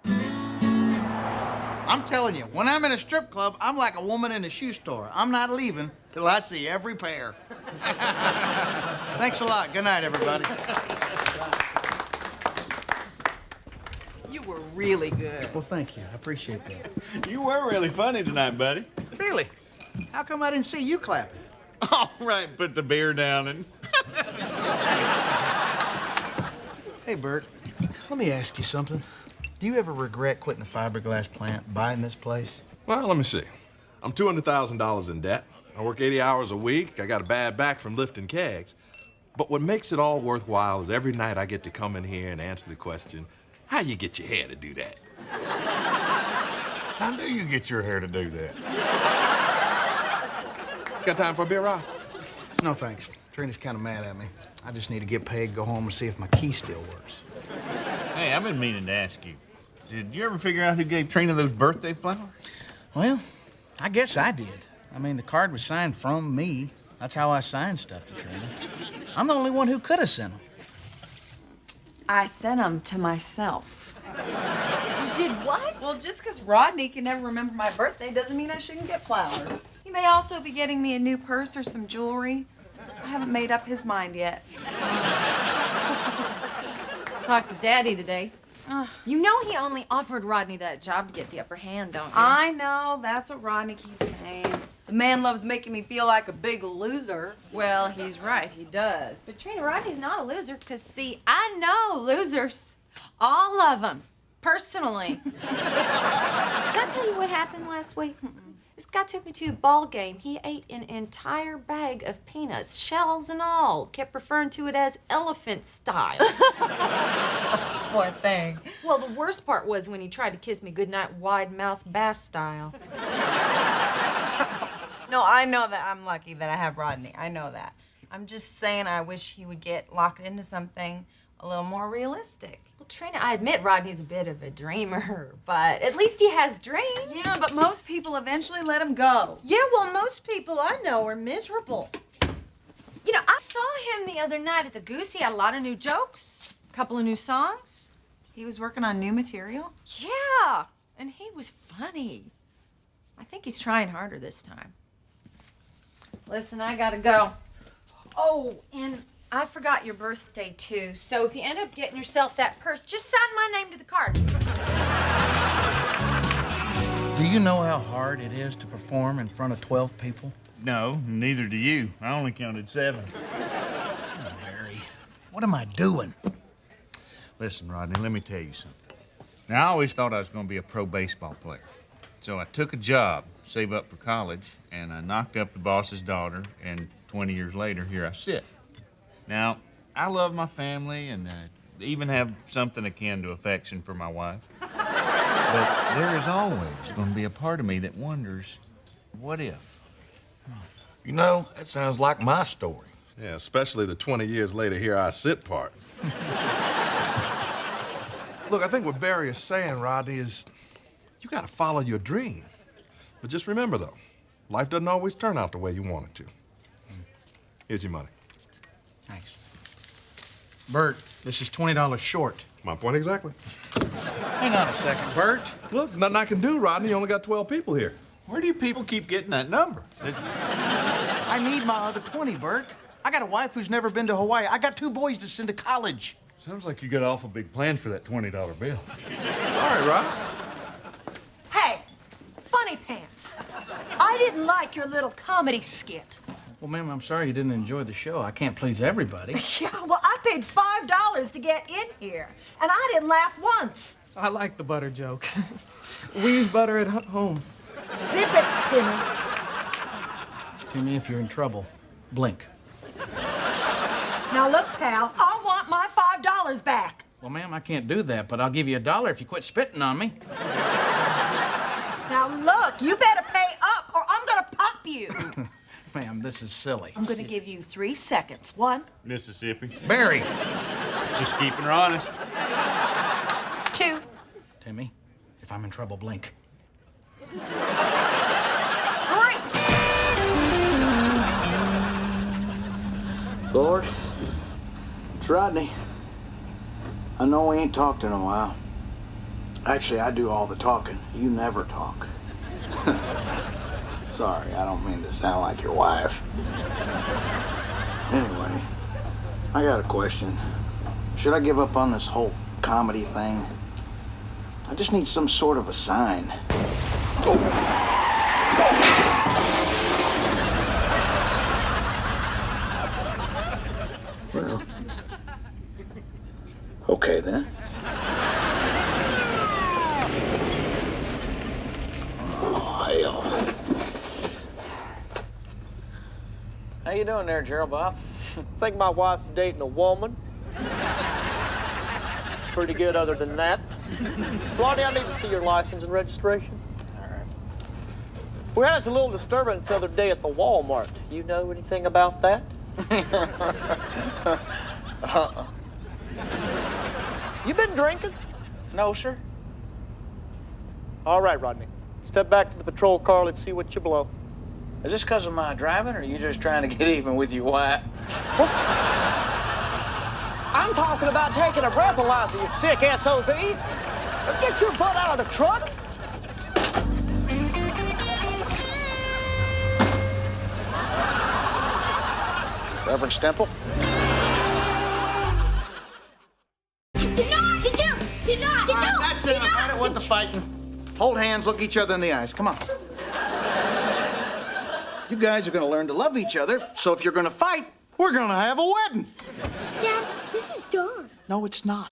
I'm telling you, when I'm in a strip club, I'm like a woman in a shoe store. I'm not leaving till I see every pair. Thanks a lot. Good night, everybody. You were really good. Well, thank you. I appreciate that. You were really funny tonight, buddy. Really? How come I didn't see you clapping? All right, put the beer down and... Hey, Bert, let me ask you something. Do you ever regret quitting the fiberglass plant, buying this place? Well, let me see. I'm $200,000 in debt. I work 80 hours a week. I got a bad back from lifting kegs. But what makes it all worthwhile is every night I get to come in here and answer the question, how you get your hair to do that? How do you get your hair to do that? Got time for a beer, Rob? No, thanks. Trina's kind of mad at me. I just need to get paid, go home, and see if my key still works. Hey, I've been meaning to ask you. Did you ever figure out who gave Trina those birthday flowers? Well, I guess I did. I mean, the card was signed from me. That's how I signed stuff to Trina. I'm the only one who could have sent them. I sent them to myself. You did what? Well, just because Rodney can never remember my birthday doesn't mean I shouldn't get flowers. He may also be getting me a new purse or some jewelry. I haven't made up his mind yet. Talked to Daddy today. You know he only offered Rodney that job to get the upper hand, don't you? I know, that's what Rodney keeps saying. The man loves making me feel like a big loser. Well, he's right, he does. But Trina, Rodney's not a loser, because, see, I know losers. All of them. Personally. Did I tell you what happened last week? This guy took me to a ball game. He ate an entire bag of peanuts, shells and all. Kept referring to it as elephant style. Poor thing. Well, the worst part was when he tried to kiss me goodnight wide-mouth bass style. No, I know that I'm lucky that I have Rodney. I know that. I'm just saying I wish he would get locked into something a little more realistic. Well, Trina, I admit Rodney's a bit of a dreamer, but at least he has dreams. Yeah, but most people eventually let him go. Yeah, well, most people I know are miserable. You know, I saw him the other night at the Goose. He had a lot of new jokes, a couple of new songs. He was working on new material? Yeah, and he was funny. I think he's trying harder this time. Listen, I gotta go. Oh, and I forgot your birthday, too. So if you end up getting yourself that purse, just sign my name to the card. Do you know how hard it is to perform in front of 12 people? No, neither do you. I only counted 7. Oh, Larry, what am I doing? Listen, Rodney, let me tell you something. Now, I always thought I was going to be a pro baseball player. So I took a job, save up for college, and I knocked up the boss's daughter, and 20 years later, here I sit. Now, I love my family and even have something akin to affection for my wife. But there is always going to be a part of me that wonders, what if? You know, that sounds like my story. Yeah, especially the 20 years later, here I sit part. Look, I think what Barry is saying, Rodney, is you gotta follow your dream. But just remember, though, life doesn't always turn out the way you want it to. Here's your money. Thanks. Bert, this is $20 short. My point exactly. Hang on a second, Bert. Look, nothing I can do, Rodney. You only got 12 people here. Where do you people keep getting that number? I need my other 20, Bert. I got a wife who's never been to Hawaii. I got 2 boys to send to college. Sounds like you got awful big plans for that $20 bill. Sorry, Rod. Hey, funny pants. I didn't like your little comedy skit. Well, ma'am, I'm sorry you didn't enjoy the show. I can't please everybody. Yeah, well, I paid $5 to get in here, and I didn't laugh once. I like the butter joke. We use butter at home. Zip it, Timmy. Timmy, if you're in trouble, blink. Now, look, pal, I want my $5 back. Well, ma'am, I can't do that, but I'll give you $1 if you quit spitting on me. Now, look, you better pay up or I'm gonna pop you. Ma'am, this is silly. I'm gonna give you 3 seconds. 1, Mississippi. Barry. Just keeping her honest. 2. Timmy, if I'm in trouble, blink. 3. Lord, it's Rodney. I know we ain't talked in a while. Actually, I do all the talking. You never talk. Sorry, I don't mean to sound like your wife. Anyway, I got a question. Should I give up on this whole comedy thing? I just need some sort of a sign. Well, okay then. Oh, hell. How you doing there, Gerald Bob? Think my wife's dating a woman. Pretty good other than that. Rodney, I need to see your license and registration. All right. We had a little disturbance the other day at the Walmart. Do you know anything about that? You been drinking? No, sir. All right, Rodney. Step back to the patrol car. Let's see what you blow. Is this because of my driving, or are you just trying to get even with your wife? I'm talking about taking a breathalyzer, you sick SOB. Get your butt out of the truck. Reverend Stemple? That's it. I've had it with the fighting. Hold hands, look each other in the eyes. Come on. You guys are going to learn to love each other, so if you're going to fight, we're going to have a wedding. Dad, this is dumb. No, it's not.